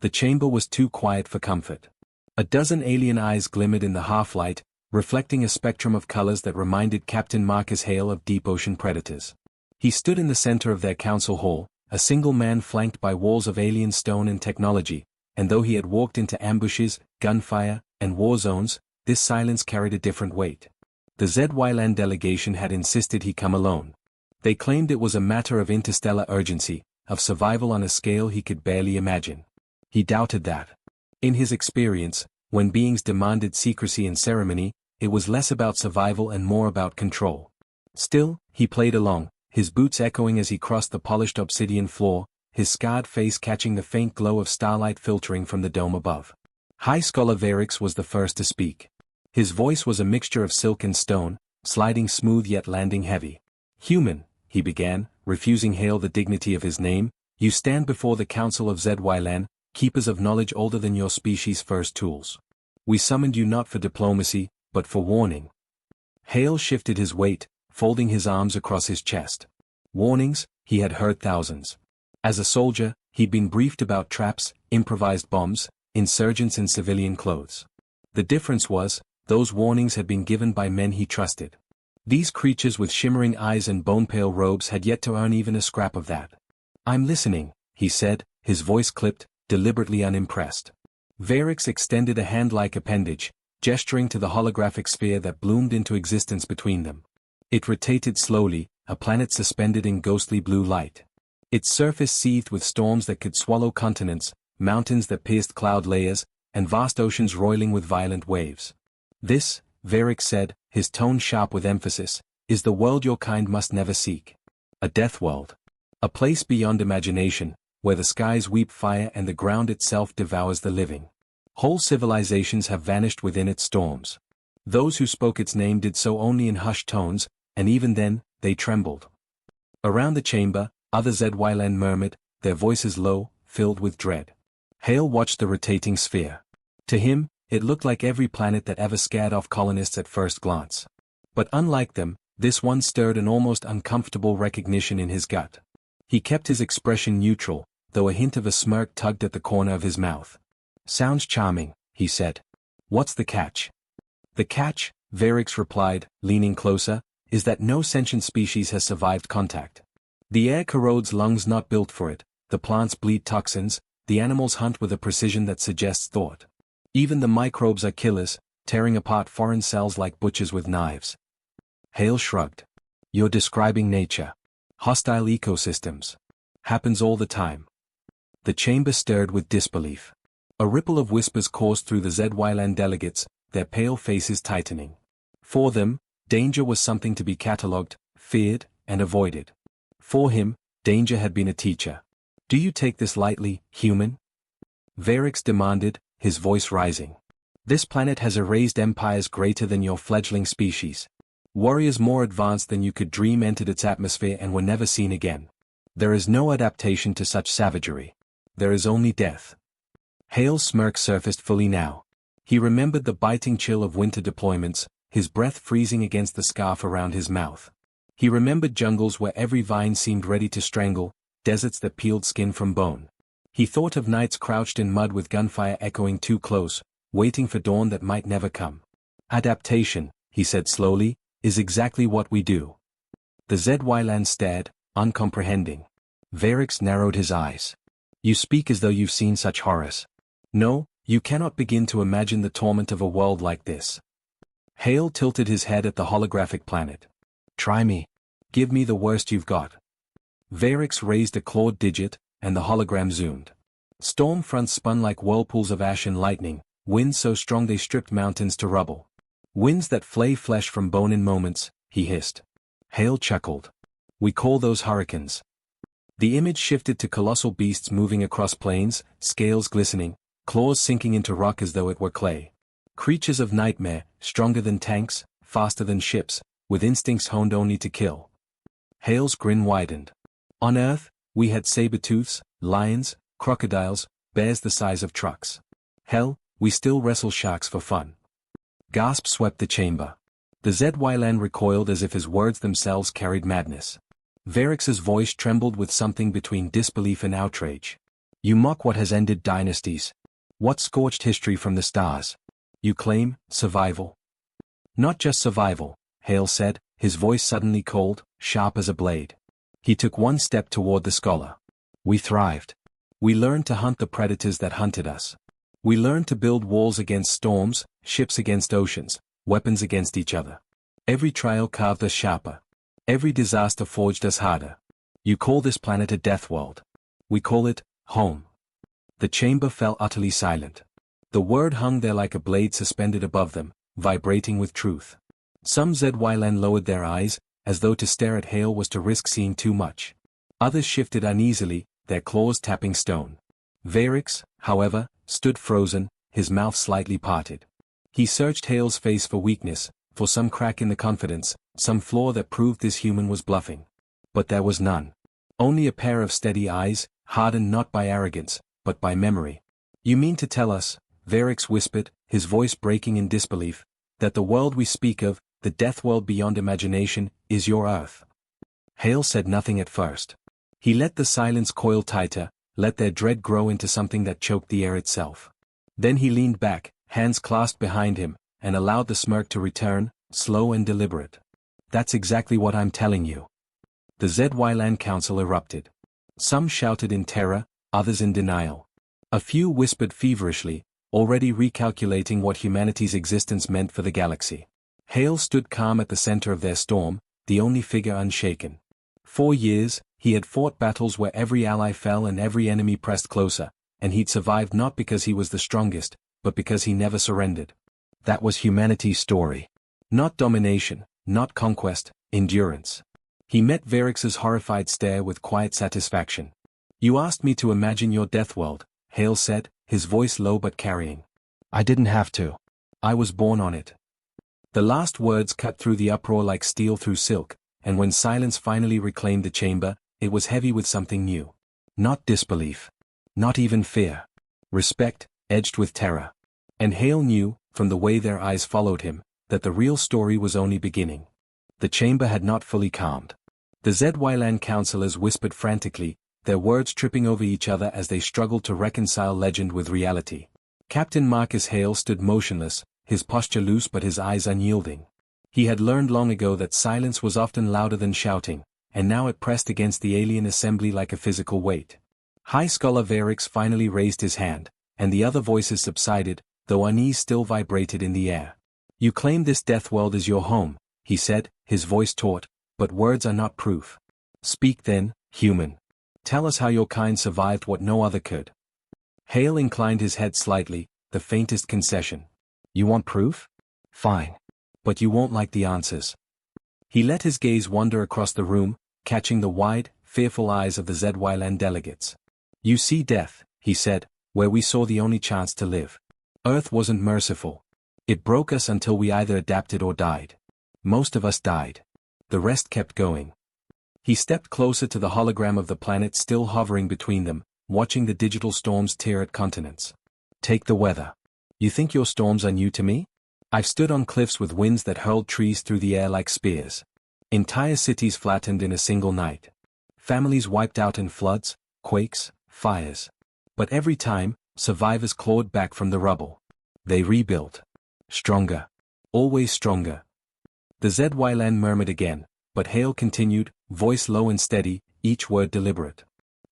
The chamber was too quiet for comfort. A dozen alien eyes glimmered in the half-light, reflecting a spectrum of colors that reminded Captain Marcus Hale of deep ocean predators. He stood in the center of their council hall, a single man flanked by walls of alien stone and technology, and though he had walked into ambushes, gunfire, and war zones, this silence carried a different weight. The ZY-Land delegation had insisted he come alone. They claimed it was a matter of interstellar urgency, of survival on a scale he could barely imagine. He doubted that. In his experience, when beings demanded secrecy and ceremony, it was less about survival and more about control. Still, he played along, his boots echoing as he crossed the polished obsidian floor, his scarred face catching the faint glow of starlight filtering from the dome above. High Scholar Varix was the first to speak. His voice was a mixture of silk and stone, sliding smooth yet landing heavy. "Human," he began, refusing Hale the dignity of his name, "you stand before the Council of ZY-Land, keepers of knowledge older than your species' first tools. We summoned you not for diplomacy, but for warning." Hale shifted his weight, folding his arms across his chest. Warnings, he had heard thousands. As a soldier, he'd been briefed about traps, improvised bombs, insurgents in civilian clothes. The difference was, those warnings had been given by men he trusted. These creatures with shimmering eyes and bone-pale robes had yet to earn even a scrap of that. "I'm listening," he said, his voice clipped, deliberately unimpressed. Varix extended a hand-like appendage, gesturing to the holographic sphere that bloomed into existence between them. It rotated slowly, a planet suspended in ghostly blue light. Its surface seethed with storms that could swallow continents, mountains that pierced cloud layers, and vast oceans roiling with violent waves. "This," Varix said, his tone sharp with emphasis, "is the world your kind must never seek. A Deathworld. A place beyond imagination, where the skies weep fire and the ground itself devours the living. Whole civilizations have vanished within its storms. Those who spoke its name did so only in hushed tones, and even then, they trembled." Around the chamber, other ZY-Land murmured, their voices low, filled with dread. Hale watched the rotating sphere. To him, it looked like every planet that ever scared off colonists at first glance. But unlike them, this one stirred an almost uncomfortable recognition in his gut. He kept his expression neutral, though a hint of a smirk tugged at the corner of his mouth. "Sounds charming," he said. "What's the catch?" "The catch," Varix replied, leaning closer, "is that no sentient species has survived contact. The air corrodes lungs not built for it, the plants bleed toxins, the animals hunt with a precision that suggests thought. Even the microbes are killers, tearing apart foreign cells like butchers with knives." Hale shrugged. "You're describing nature. Hostile ecosystems. Happens all the time." The chamber stirred with disbelief. A ripple of whispers coursed through the ZY-Land delegates, their pale faces tightening. For them, danger was something to be catalogued, feared, and avoided. For him, danger had been a teacher. "Do you take this lightly, human?" Varix demanded, his voice rising. "This planet has erased empires greater than your fledgling species. Warriors more advanced than you could dream entered its atmosphere and were never seen again. There is no adaptation to such savagery. There is only death." Hale's smirk surfaced fully now. He remembered the biting chill of winter deployments, his breath freezing against the scarf around his mouth. He remembered jungles where every vine seemed ready to strangle, deserts that peeled skin from bone. He thought of nights crouched in mud with gunfire echoing too close, waiting for dawn that might never come. "Adaptation," he said slowly, "is exactly what we do." The ZY-Land stared, uncomprehending. Varix narrowed his eyes. "You speak as though you've seen such horrors. No, you cannot begin to imagine the torment of a world like this." Hale tilted his head at the holographic planet. "Try me. Give me the worst you've got." Varix raised a clawed digit, and the hologram zoomed. Storm fronts spun like whirlpools of ash and lightning, winds so strong they stripped mountains to rubble. "Winds that flay flesh from bone in moments," he hissed. Hale chuckled. "We call those hurricanes." The image shifted to colossal beasts moving across plains, scales glistening, claws sinking into rock as though it were clay. Creatures of nightmare, stronger than tanks, faster than ships, with instincts honed only to kill. Hale's grin widened. "On Earth, we had saber-tooths, lions, crocodiles, bears the size of trucks. Hell, we still wrestle sharks for fun." Gasp swept the chamber. The ZY-Land recoiled as if his words themselves carried madness. Varix's voice trembled with something between disbelief and outrage. You mock what has ended dynasties. What scorched history from the stars. You claim survival. Not just survival, Hale said, his voice suddenly cold, sharp as a blade. He took one step toward the scholar. We thrived. We learned to hunt the predators that hunted us. We learned to build walls against storms, ships against oceans, weapons against each other. Every trial carved us sharper. Every disaster forged us harder. You call this planet a Deathworld. We call it home. The chamber fell utterly silent. The word hung there like a blade suspended above them, vibrating with truth. Some ZYLN lowered their eyes, as though to stare at Hale was to risk seeing too much. Others shifted uneasily, their claws tapping stone. Varix, however, stood frozen, his mouth slightly parted. He searched Hale's face for weakness, for some crack in the confidence, some flaw that proved this human was bluffing. But there was none. Only a pair of steady eyes, hardened not by arrogance, but by memory. You mean to tell us, Varix whispered, his voice breaking in disbelief, that the world we speak of, the Deathworld beyond imagination, is your Earth? Hale said nothing at first. He let the silence coil tighter, let their dread grow into something that choked the air itself. Then he leaned back, hands clasped behind him, and allowed the smirk to return, slow and deliberate. That's exactly what I'm telling you. The ZYLN Council erupted. Some shouted in terror, others in denial. A few whispered feverishly, already recalculating what humanity's existence meant for the galaxy. Hale stood calm at the center of their storm, the only figure unshaken. 4 years, he had fought battles where every ally fell and every enemy pressed closer, and he'd survived not because he was the strongest, but because he never surrendered. That was humanity's story. Not domination, not conquest, endurance. He met Varix's horrified stare with quiet satisfaction. You asked me to imagine your Deathworld, Hale said, his voice low but carrying. I didn't have to. I was born on it. The last words cut through the uproar like steel through silk, and when silence finally reclaimed the chamber, it was heavy with something new. Not disbelief. Not even fear. Respect, edged with terror. And Hale knew, from the way their eyes followed him, that the real story was only beginning. The chamber had not fully calmed. The ZYLN councillors whispered frantically, their words tripping over each other as they struggled to reconcile legend with reality. Captain Marcus Hale stood motionless, his posture loose but his eyes unyielding. He had learned long ago that silence was often louder than shouting, and now it pressed against the alien assembly like a physical weight. High Scholar Varix finally raised his hand, and the other voices subsided, though unease still vibrated in the air. You claim this Deathworld is your home, he said, his voice taut, but words are not proof. Speak then, human. Tell us how your kind survived what no other could. Hale inclined his head slightly, the faintest concession. You want proof? Fine. But you won't like the answers. He let his gaze wander across the room, catching the wide, fearful eyes of the ZYLN delegates. You see death, he said, where we saw the only chance to live. Earth wasn't merciful. It broke us until we either adapted or died. Most of us died. The rest kept going. He stepped closer to the hologram of the planet still hovering between them, watching the digital storms tear at continents. Take the weather. You think your storms are new to me? I've stood on cliffs with winds that hurled trees through the air like spears. Entire cities flattened in a single night. Families wiped out in floods, quakes, fires. But every time, survivors clawed back from the rubble. They rebuilt. Stronger. Always stronger. The ZYLN murmured again, but Hale continued, voice low and steady, each word deliberate.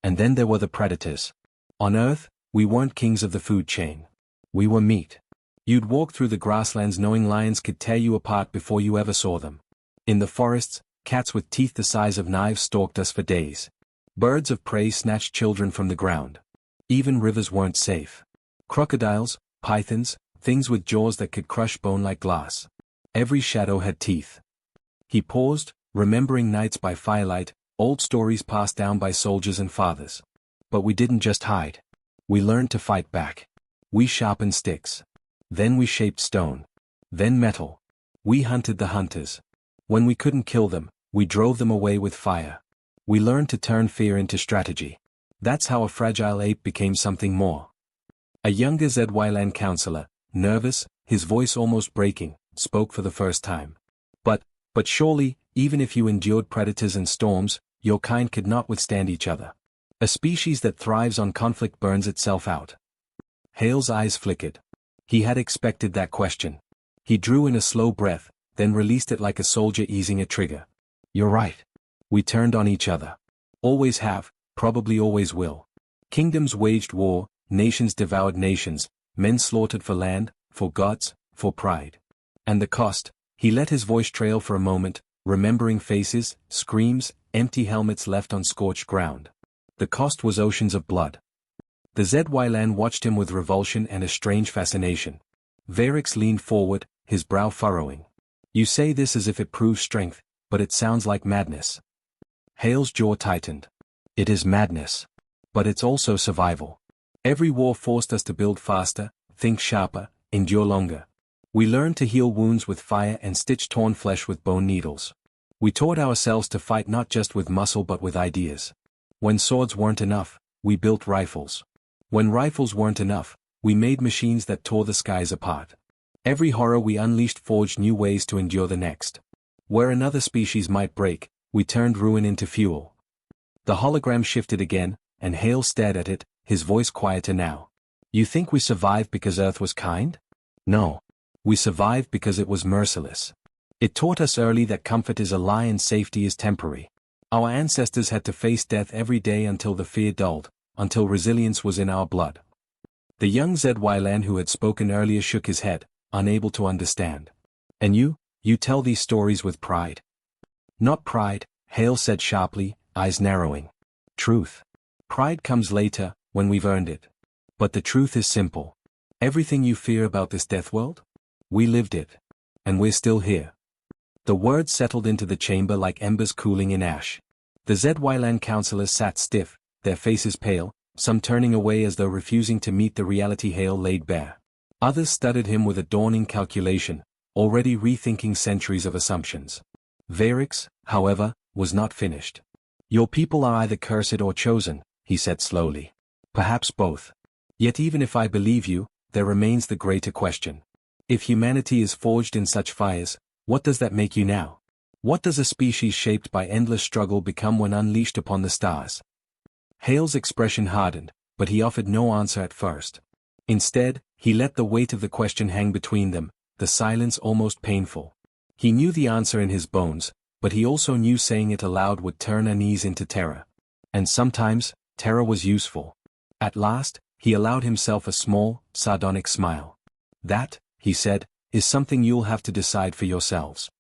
And then there were the predators. On Earth, we weren't kings of the food chain. We were meat. You'd walk through the grasslands knowing lions could tear you apart before you ever saw them. In the forests, cats with teeth the size of knives stalked us for days. Birds of prey snatched children from the ground. Even rivers weren't safe. Crocodiles, pythons, things with jaws that could crush bone like glass. Every shadow had teeth. He paused, remembering nights by firelight, old stories passed down by soldiers and fathers. But we didn't just hide. We learned to fight back. We sharpened sticks. Then we shaped stone. Then metal. We hunted the hunters. When we couldn't kill them, we drove them away with fire. We learned to turn fear into strategy. That's how a fragile ape became something more. A younger ZYLN counselor, nervous, his voice almost breaking, spoke for the first time. But surely, even if you endured predators and storms, your kind could not withstand each other. A species that thrives on conflict burns itself out. Hale's eyes flickered. He had expected that question. He drew in a slow breath, then released it like a soldier easing a trigger. You're right. We turned on each other. Always have, probably always will. Kingdoms waged war, nations devoured nations, men slaughtered for land, for gods, for pride. And the cost? He let his voice trail for a moment, remembering faces, screams, empty helmets left on scorched ground. The cost was oceans of blood. The ZYLAN watched him with revulsion and a strange fascination. Varix leaned forward, his brow furrowing. You say this as if it proves strength, but it sounds like madness. Hale's jaw tightened. It is madness. But it's also survival. Every war forced us to build faster, think sharper, endure longer. We learned to heal wounds with fire and stitch torn flesh with bone needles. We taught ourselves to fight not just with muscle but with ideas. When swords weren't enough, we built rifles. When rifles weren't enough, we made machines that tore the skies apart. Every horror we unleashed forged new ways to endure the next. Where another species might break, we turned ruin into fuel. The hologram shifted again, and Hale stared at it, his voice quieter now. You think we survived because Earth was kind? No. We survived because it was merciless. It taught us early that comfort is a lie and safety is temporary. Our ancestors had to face death every day until the fear dulled, until resilience was in our blood. The young ZYLAN who had spoken earlier shook his head, unable to understand. And you tell these stories with pride? Not pride, Hale said sharply, eyes narrowing. Truth. Pride comes later, when we've earned it. But the truth is simple. Everything you fear about this Deathworld? We lived it. And we're still here. The words settled into the chamber like embers cooling in ash. The ZYLAN councillors sat stiff, their faces pale, some turning away as though refusing to meet the reality Hale laid bare. Others studied him with a dawning calculation, already rethinking centuries of assumptions. Varix, however, was not finished. Your people are either cursed or chosen, he said slowly. Perhaps both. Yet even if I believe you, there remains the greater question. If humanity is forged in such fires, what does that make you now? What does a species shaped by endless struggle become when unleashed upon the stars? Hale's expression hardened, but he offered no answer at first. Instead, he let the weight of the question hang between them, the silence almost painful. He knew the answer in his bones, but he also knew saying it aloud would turn unease into terror. And sometimes, terror was useful. At last, he allowed himself a small, sardonic smile. That, he said, is something you'll have to decide for yourselves.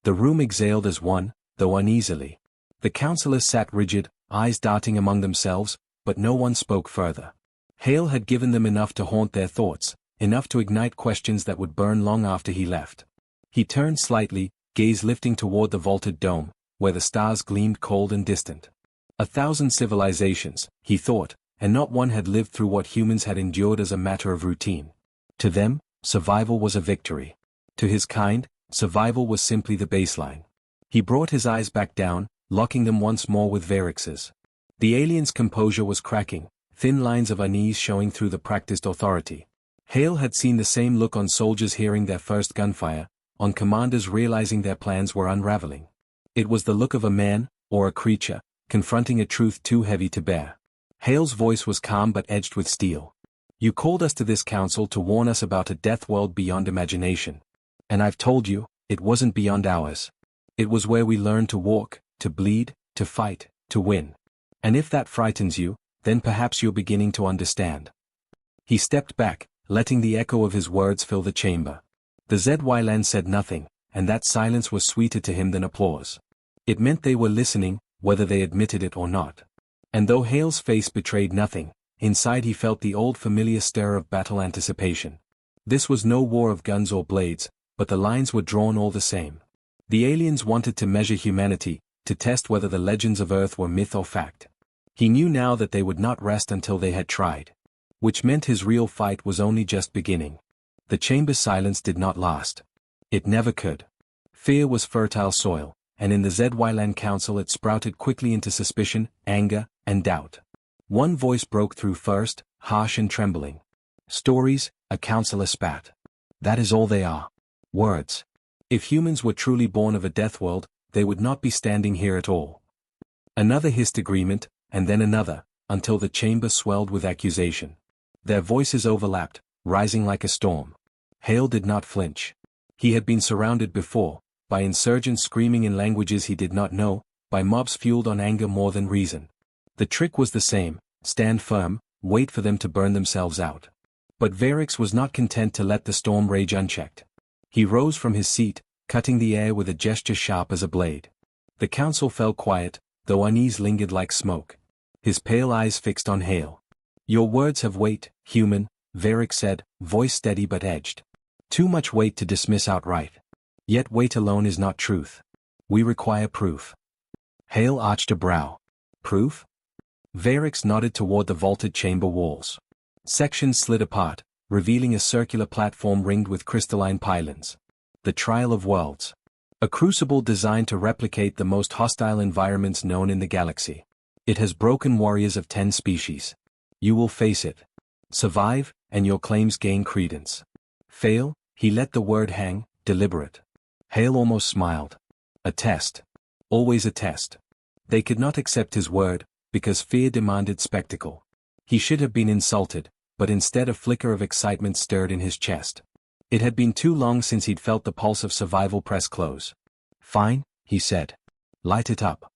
The room exhaled as one, though uneasily. The councillors sat rigid, eyes darting among themselves, but no one spoke further. Hale had given them enough to haunt their thoughts, enough to ignite questions that would burn long after he left. He turned slightly, gaze lifting toward the vaulted dome, where the stars gleamed cold and distant. 1,000 civilizations, he thought, and not one had lived through what humans had endured as a matter of routine. To them, survival was a victory. To his kind, survival was simply the baseline. He brought his eyes back down, locking them once more with Varix's. The alien's composure was cracking, thin lines of unease showing through the practiced authority. Hale had seen the same look on soldiers hearing their first gunfire, on commanders realizing their plans were unraveling. It was the look of a man, or a creature, confronting a truth too heavy to bear. Hale's voice was calm but edged with steel. You called us to this council to warn us about a death world beyond imagination. And I've told you, it wasn't beyond ours. It was where we learned to walk, to bleed, to fight, to win. And if that frightens you, then perhaps you're beginning to understand. He stepped back, letting the echo of his words fill the chamber. The ZYLAN said nothing, and that silence was sweeter to him than applause. It meant they were listening, whether they admitted it or not. And though Hale's face betrayed nothing, inside he felt the old familiar stir of battle anticipation. This was no war of guns or blades, but the lines were drawn all the same. The aliens wanted to measure humanity, to test whether the legends of Earth were myth or fact. He knew now that they would not rest until they had tried. Which meant his real fight was only just beginning. The chamber's silence did not last. It never could. Fear was fertile soil, and in the ZYLAN council it sprouted quickly into suspicion, anger, and doubt. One voice broke through first, harsh and trembling. Stories, a councillor spat. That is all they are. Words. If humans were truly born of a death world, they would not be standing here at all. Another hissed agreement, and then another, until the chamber swelled with accusation. Their voices overlapped, rising like a storm. Hale did not flinch. He had been surrounded before, by insurgents screaming in languages he did not know, by mobs fueled on anger more than reason. The trick was the same: stand firm, wait for them to burn themselves out. But Varix was not content to let the storm rage unchecked. He rose from his seat, cutting the air with a gesture sharp as a blade. The council fell quiet, though unease lingered like smoke. His pale eyes fixed on Hale. "Your words have weight, human," Varix said, voice steady but edged. "Too much weight to dismiss outright. Yet weight alone is not truth. We require proof." Hale arched a brow. "Proof?" Varix nodded toward the vaulted chamber walls. Sections slid apart, revealing a circular platform ringed with crystalline pylons. The Trial of Worlds. A crucible designed to replicate the most hostile environments known in the galaxy. It has broken warriors of 10 species. You will face it. Survive, and your claims gain credence. Fail, he let the word hang, deliberate. Hale almost smiled. A test. Always a test. They could not accept his word, because fear demanded spectacle. He should have been insulted, but instead a flicker of excitement stirred in his chest. It had been too long since he'd felt the pulse of survival press close. "Fine," he said. "Light it up."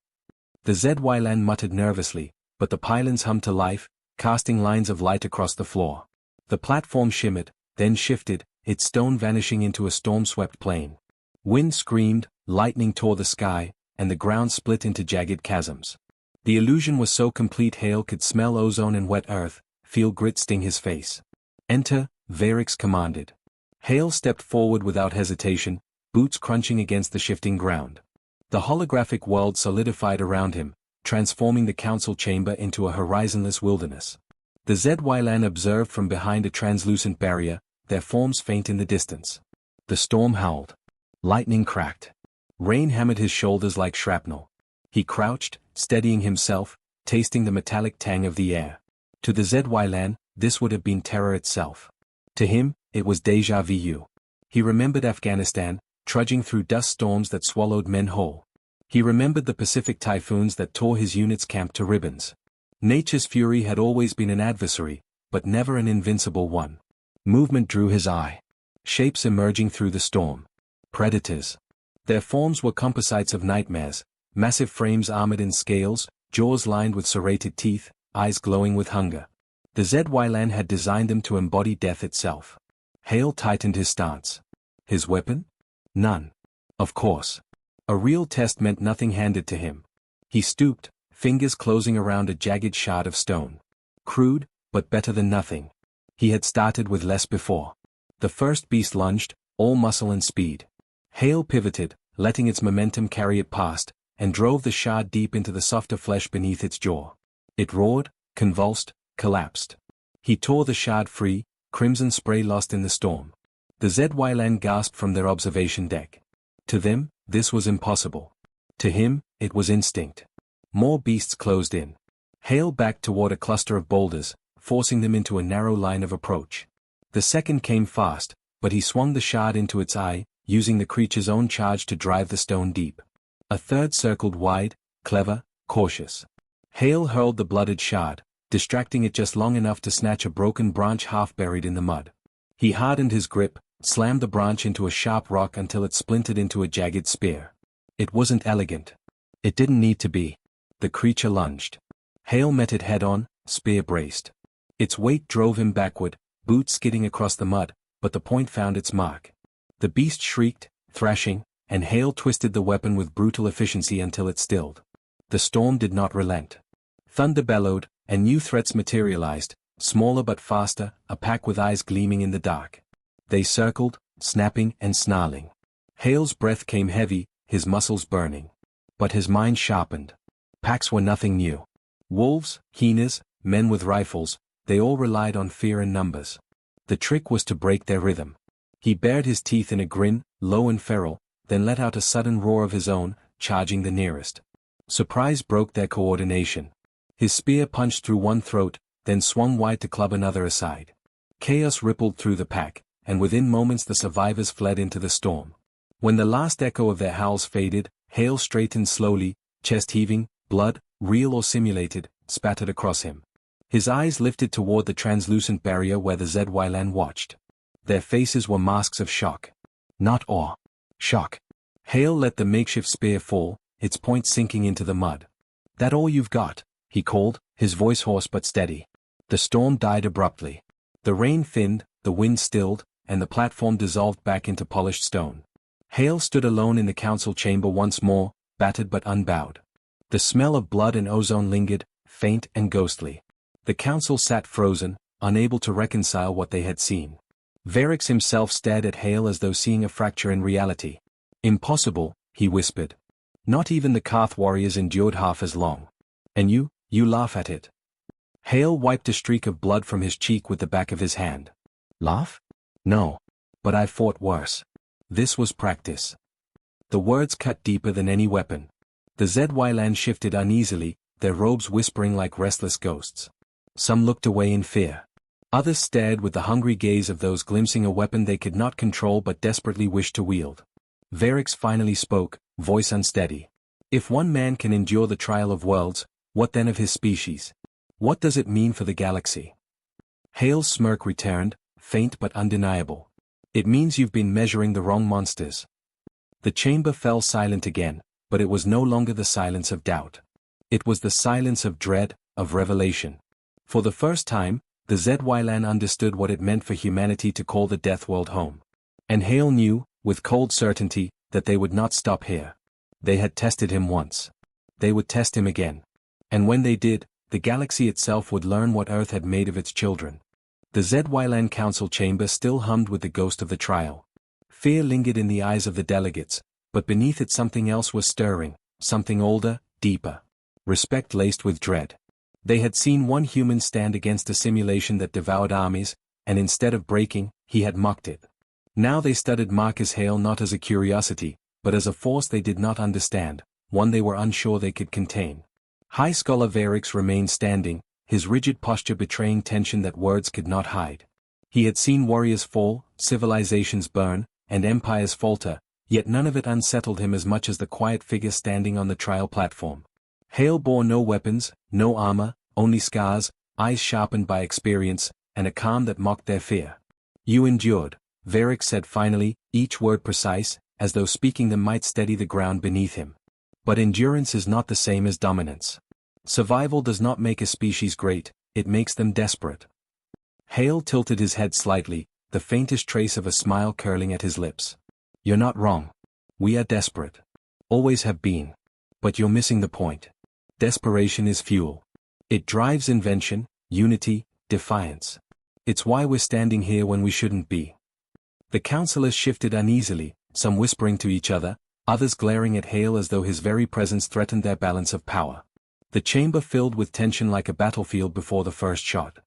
The Zylan muttered nervously, but the pylons hummed to life, casting lines of light across the floor. The platform shimmered, then shifted, its stone vanishing into a storm-swept plain. Wind screamed, lightning tore the sky, and the ground split into jagged chasms. The illusion was so complete Hale could smell ozone and wet earth, feel grit sting his face. "Enter," Varix commanded. Hale stepped forward without hesitation, boots crunching against the shifting ground. The holographic world solidified around him, transforming the council chamber into a horizonless wilderness. The Zylan observed from behind a translucent barrier, their forms faint in the distance. The storm howled. Lightning cracked. Rain hammered his shoulders like shrapnel. He crouched, steadying himself, tasting the metallic tang of the air. To the Zylan, this would have been terror itself. To him, it was déjà vu. He remembered Afghanistan, trudging through dust storms that swallowed men whole. He remembered the Pacific typhoons that tore his unit's camp to ribbons. Nature's fury had always been an adversary, but never an invincible one. Movement drew his eye. Shapes emerging through the storm. Predators. Their forms were composites of nightmares, massive frames armored in scales, jaws lined with serrated teeth, eyes glowing with hunger. The Zylan had designed them to embody death itself. Hale tightened his stance. His weapon? None. Of course. A real test meant nothing handed to him. He stooped, fingers closing around a jagged shard of stone. Crude, but better than nothing. He had started with less before. The first beast lunged, all muscle and speed. Hale pivoted, letting its momentum carry it past, and drove the shard deep into the softer flesh beneath its jaw. It roared, convulsed, collapsed. He tore the shard free, crimson spray lost in the storm. The Zylan gasped from their observation deck. To them, this was impossible. To him, it was instinct. More beasts closed in. Hale backed toward a cluster of boulders, forcing them into a narrow line of approach. The second came fast, but he swung the shard into its eye, using the creature's own charge to drive the stone deep. A third circled wide, clever, cautious. Hale hurled the blooded shard, distracting it just long enough to snatch a broken branch half buried in the mud. He hardened his grip, slammed the branch into a sharp rock until it splintered into a jagged spear. It wasn't elegant. It didn't need to be. The creature lunged. Hale met it head-on, spear braced. Its weight drove him backward, boots skidding across the mud, but the point found its mark. The beast shrieked, thrashing, and Hale twisted the weapon with brutal efficiency until it stilled. The storm did not relent. Thunder bellowed, and new threats materialized, smaller but faster, a pack with eyes gleaming in the dark. They circled, snapping and snarling. Hale's breath came heavy, his muscles burning. But his mind sharpened. Packs were nothing new. Wolves, hyenas, men with rifles, they all relied on fear and numbers. The trick was to break their rhythm. He bared his teeth in a grin, low and feral, then let out a sudden roar of his own, charging the nearest. Surprise broke their coordination. His spear punched through one throat, then swung wide to club another aside. Chaos rippled through the pack, and within moments the survivors fled into the storm. When the last echo of their howls faded, Hale straightened slowly, chest heaving, blood, real or simulated, spattered across him. His eyes lifted toward the translucent barrier where the Zwylan watched. Their faces were masks of shock. Not awe. Shock. Hale let the makeshift spear fall, its point sinking into the mud. "That all you've got?" he called, his voice hoarse but steady. The storm died abruptly. The rain thinned, the wind stilled, and the platform dissolved back into polished stone. Hale stood alone in the council chamber once more, battered but unbowed. The smell of blood and ozone lingered, faint and ghostly. The council sat frozen, unable to reconcile what they had seen. Varix himself stared at Hale as though seeing a fracture in reality. "Impossible," he whispered. "Not even the Karth warriors endured half as long. And you laugh at it." Hale wiped a streak of blood from his cheek with the back of his hand. "Laugh? No. But I fought worse. This was practice." The words cut deeper than any weapon. The Zwylan shifted uneasily, their robes whispering like restless ghosts. Some looked away in fear. Others stared with the hungry gaze of those glimpsing a weapon they could not control but desperately wished to wield. Varix finally spoke, voice unsteady. "If one man can endure the trial of worlds, what then of his species? What does it mean for the galaxy?" Hale's smirk returned, faint but undeniable. "It means you've been measuring the wrong monsters." The chamber fell silent again, but it was no longer the silence of doubt. It was the silence of dread, of revelation. For the first time, the Zwylan understood what it meant for humanity to call the Deathworld home. And Hale knew, with cold certainty, that they would not stop here. They had tested him once. They would test him again. And when they did, the galaxy itself would learn what Earth had made of its children. The Zwylan council chamber still hummed with the ghost of the trial. Fear lingered in the eyes of the delegates, but beneath it something else was stirring, something older, deeper. Respect laced with dread. They had seen one human stand against a simulation that devoured armies, and instead of breaking, he had mocked it. Now they studied Marcus Hale not as a curiosity, but as a force they did not understand, one they were unsure they could contain. High Scholar Varix remained standing, his rigid posture betraying tension that words could not hide. He had seen warriors fall, civilizations burn, and empires falter, yet none of it unsettled him as much as the quiet figure standing on the trial platform. Hale bore no weapons, no armor, only scars, eyes sharpened by experience, and a calm that mocked their fear. "You endured," Varix said finally, each word precise, as though speaking them might steady the ground beneath him. "But endurance is not the same as dominance. Survival does not make a species great, it makes them desperate." Hale tilted his head slightly, the faintest trace of a smile curling at his lips. "You're not wrong. We are desperate. Always have been. But you're missing the point. Desperation is fuel. It drives invention, unity, defiance. It's why we're standing here when we shouldn't be." The councillors shifted uneasily, some whispering to each other, others glaring at Hale as though his very presence threatened their balance of power. The chamber filled with tension like a battlefield before the first shot.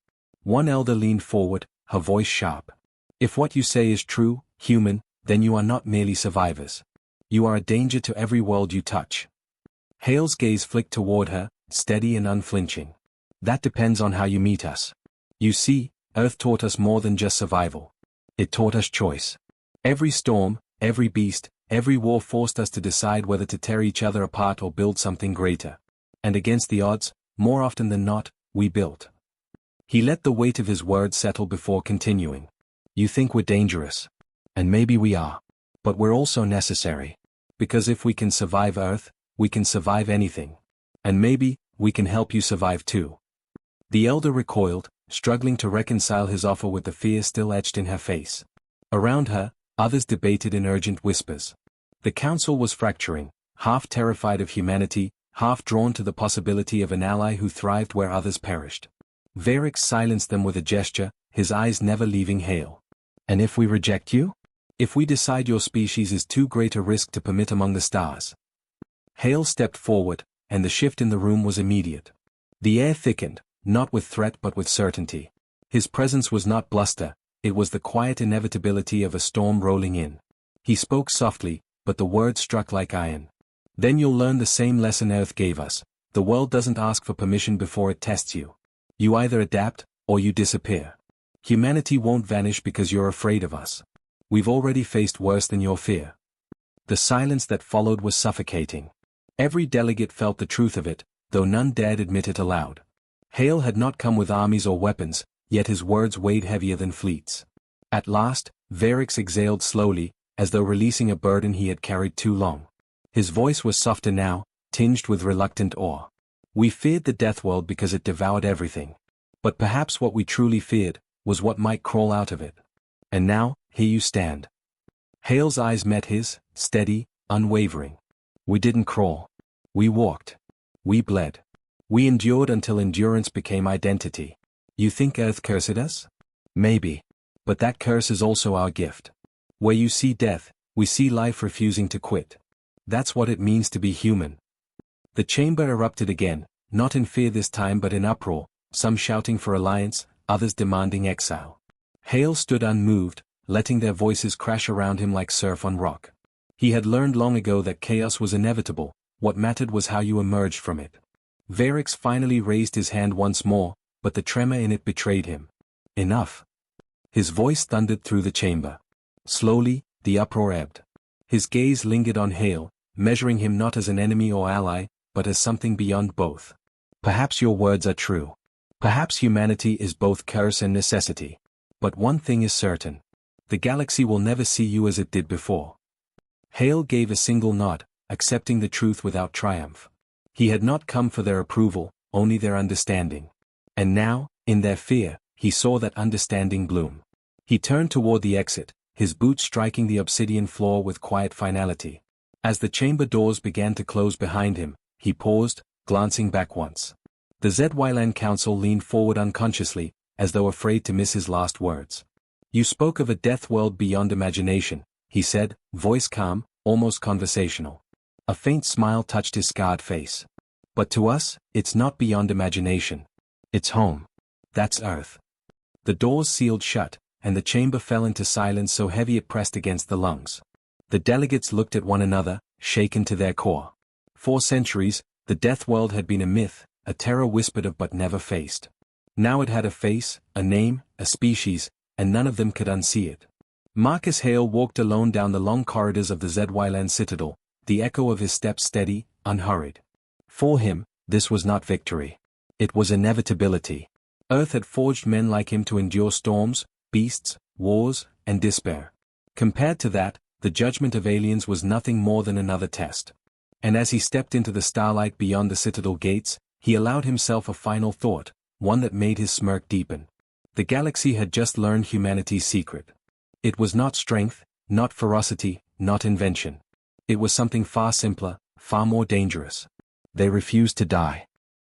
One elder leaned forward, her voice sharp. "If what you say is true, human, then you are not merely survivors. You are a danger to every world you touch." Hale's gaze flicked toward her, steady and unflinching. "That depends on how you meet us. You see, Earth taught us more than just survival. It taught us choice. Every storm, every beast, every war forced us to decide whether to tear each other apart or build something greater. And against the odds, more often than not, we built." He let the weight of his words settle before continuing. "You think we're dangerous. And maybe we are. But we're also necessary. Because if we can survive Earth, we can survive anything. And maybe, we can help you survive too." The elder recoiled, struggling to reconcile his offer with the fear still etched in her face. Around her, others debated in urgent whispers. The council was fracturing, half terrified of humanity, half drawn to the possibility of an ally who thrived where others perished. Varix silenced them with a gesture, his eyes never leaving Hale. "And if we reject you? If we decide your species is too great a risk to permit among the stars?" Hale stepped forward, and the shift in the room was immediate. The air thickened, not with threat but with certainty. His presence was not bluster, it was the quiet inevitability of a storm rolling in. He spoke softly, but the words struck like iron. "Then you'll learn the same lesson Earth gave us. The world doesn't ask for permission before it tests you. You either adapt, or you disappear. Humanity won't vanish because you're afraid of us. We've already faced worse than your fear." The silence that followed was suffocating. Every delegate felt the truth of it, though none dared admit it aloud. Hale had not come with armies or weapons, yet his words weighed heavier than fleets. At last, Varix exhaled slowly, as though releasing a burden he had carried too long. His voice was softer now, tinged with reluctant awe. We feared the Deathworld because it devoured everything. But perhaps what we truly feared was what might crawl out of it. And now, here you stand. Hale's eyes met his, steady, unwavering. We didn't crawl. We walked. We bled. We endured until endurance became identity. You think Earth cursed us? Maybe. But that curse is also our gift. Where you see death, we see life refusing to quit. That's what it means to be human. The chamber erupted again, not in fear this time but in uproar, some shouting for alliance, others demanding exile. Hale stood unmoved, letting their voices crash around him like surf on rock. He had learned long ago that chaos was inevitable, what mattered was how you emerged from it. Varix finally raised his hand once more, but the tremor in it betrayed him. Enough. His voice thundered through the chamber. Slowly, the uproar ebbed. His gaze lingered on Hale, measuring him not as an enemy or ally, but as something beyond both. Perhaps your words are true. Perhaps humanity is both curse and necessity. But one thing is certain. The galaxy will never see you as it did before. Hale gave a single nod, accepting the truth without triumph. He had not come for their approval, only their understanding. And now, in their fear, he saw that understanding bloom. He turned toward the exit, his boots striking the obsidian floor with quiet finality. As the chamber doors began to close behind him, he paused, glancing back once. The Zylan Council leaned forward unconsciously, as though afraid to miss his last words. You spoke of a death world beyond imagination, he said, voice calm, almost conversational. A faint smile touched his scarred face. But to us, it's not beyond imagination. It's home. That's Earth. The doors sealed shut, and the chamber fell into silence so heavy it pressed against the lungs. The delegates looked at one another, shaken to their core. For centuries, the death world had been a myth, a terror whispered of but never faced. Now it had a face, a name, a species, and none of them could unsee it. Marcus Hale walked alone down the long corridors of the Zylan citadel, the echo of his steps steady, unhurried. For him, this was not victory. It was inevitability. Earth had forged men like him to endure storms, beasts, wars, and despair. Compared to that, the judgment of aliens was nothing more than another test. And as he stepped into the starlight beyond the citadel gates, he allowed himself a final thought, one that made his smirk deepen. The galaxy had just learned humanity's secret. It was not strength, not ferocity, not invention. It was something far simpler, far more dangerous. They refused to die.